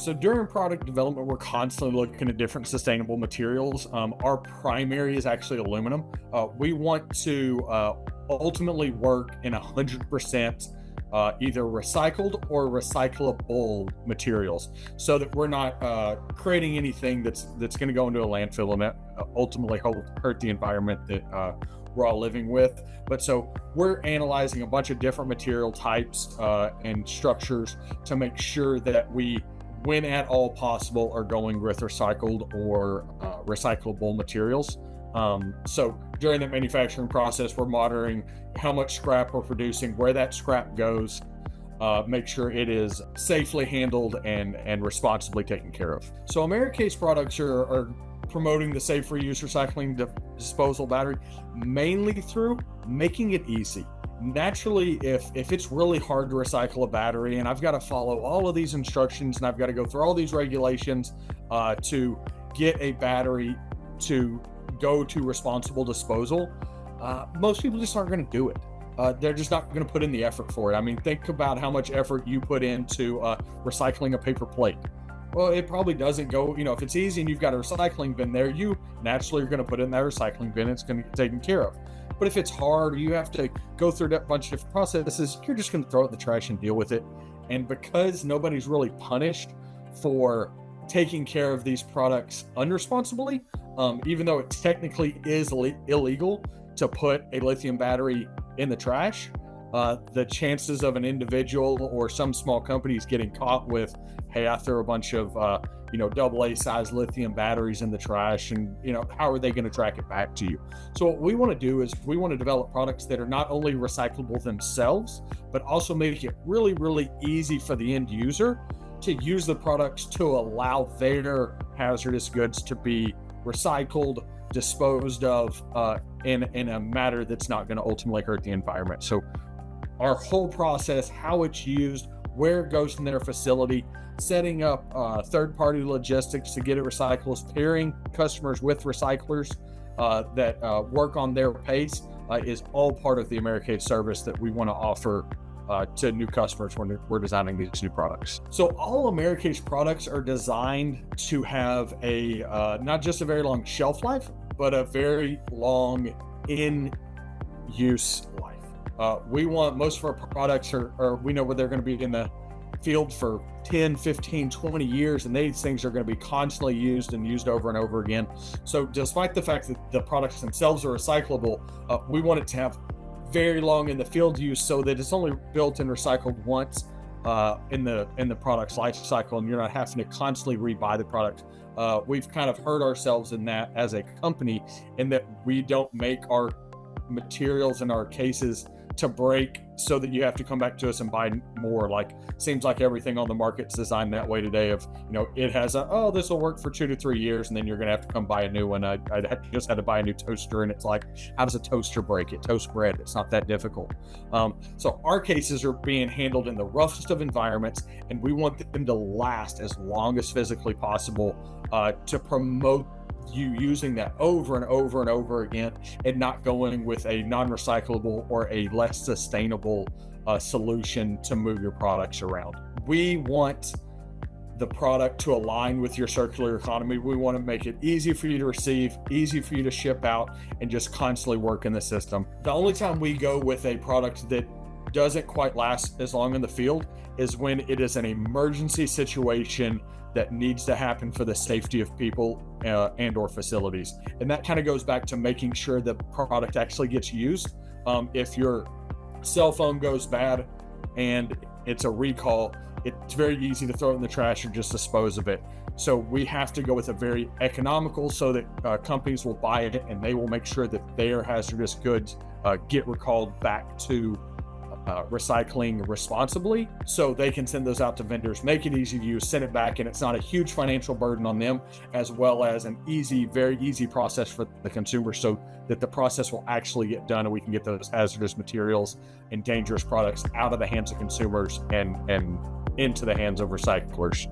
So during product development, we're constantly looking at different sustainable materials. Our primary is actually aluminum. We want to ultimately work in 100% either recycled or recyclable materials, so that we're not creating anything that's going to go into a landfill and that ultimately hurt the environment that we're all living with. But so we're analyzing a bunch of different material types and structures to make sure that we, when at all possible, are going with recycled or recyclable materials. So during the manufacturing process, we're monitoring how much scrap we're producing, where that scrap goes, make sure it is safely handled and responsibly taken care of. So Americase products are promoting the safe reuse, recycling, disposal battery, mainly through making it easy. Naturally, if it's really hard to recycle a battery and I've got to follow all of these instructions and I've got to go through all these regulations to get a battery to go to responsible disposal, most people just aren't going to do it. They're just not going to put in the effort for it. I mean, think about how much effort you put into recycling a paper plate. Well, it probably doesn't go, if it's easy and you've got a recycling bin there, you naturally are going to put it in that recycling bin. It's going to get taken care of. But if it's hard, you have to go through a bunch of different processes, you're just going to throw it in the trash and deal with it. And because nobody's really punished for taking care of these products unresponsibly, even though it technically is illegal to put a lithium battery in the trash, the chances of an individual or some small companies getting caught with, hey, I threw a bunch of AA size lithium batteries in the trash, and how are they going to track it back to you? So what we want to do is we want to develop products that are not only recyclable themselves, but also make it really, really easy for the end user to use the products to allow their hazardous goods to be recycled, disposed of in a matter that's not going to ultimately hurt the environment. So our whole process, how it's used, where it goes in their facility, setting up third-party logistics to get it recycled, pairing customers with recyclers that work on their pace is all part of the Americase service that we want to offer to new customers when we're designing these new products. So all Americase products are designed to have a not just a very long shelf life, but a very long in-use life. We want most of our products we know where they're going to be in the field for 10, 15, 20 years, and these things are going to be constantly used and used over and over again. So despite the fact that the products themselves are recyclable, we want it to have very long in the field use, so that it's only built and recycled once in the product's life cycle, and you're not having to constantly rebuy the product. We've kind of hurt ourselves in that as a company, in that we don't make our materials and our cases to break so that you have to come back to us and buy more. Seems like everything on the market's designed that way today of, it has this will work for 2 to 3 years, and then you're going to have to come buy a new one. I just had to buy a new toaster, and it's like, how does a toaster break? It toasts bread. It's not that difficult. So our cases are being handled in the roughest of environments, and we want them to last as long as physically possible to promote you using that over and over and over again, and not going with a non-recyclable or a less sustainable solution to move your products around. We want the product to align with your circular economy. We want to make it easy for you to receive, easy for you to ship out, and just constantly work in the system. The only time we go with a product that doesn't quite last as long in the field is when it is an emergency situation that needs to happen for the safety of people and or facilities. And that kind of goes back to making sure the product actually gets used. If your cell phone goes bad and it's a recall, it's very easy to throw it in the trash or just dispose of it. So we have to go with a very economical, so that companies will buy it and they will make sure that their hazardous goods get recalled back to recycling responsibly, so they can send those out to vendors, make it easy to use, send it back, and it's not a huge financial burden on them, as well as an very easy process for the consumer, so that the process will actually get done and we can get those hazardous materials and dangerous products out of the hands of consumers and into the hands of recyclers.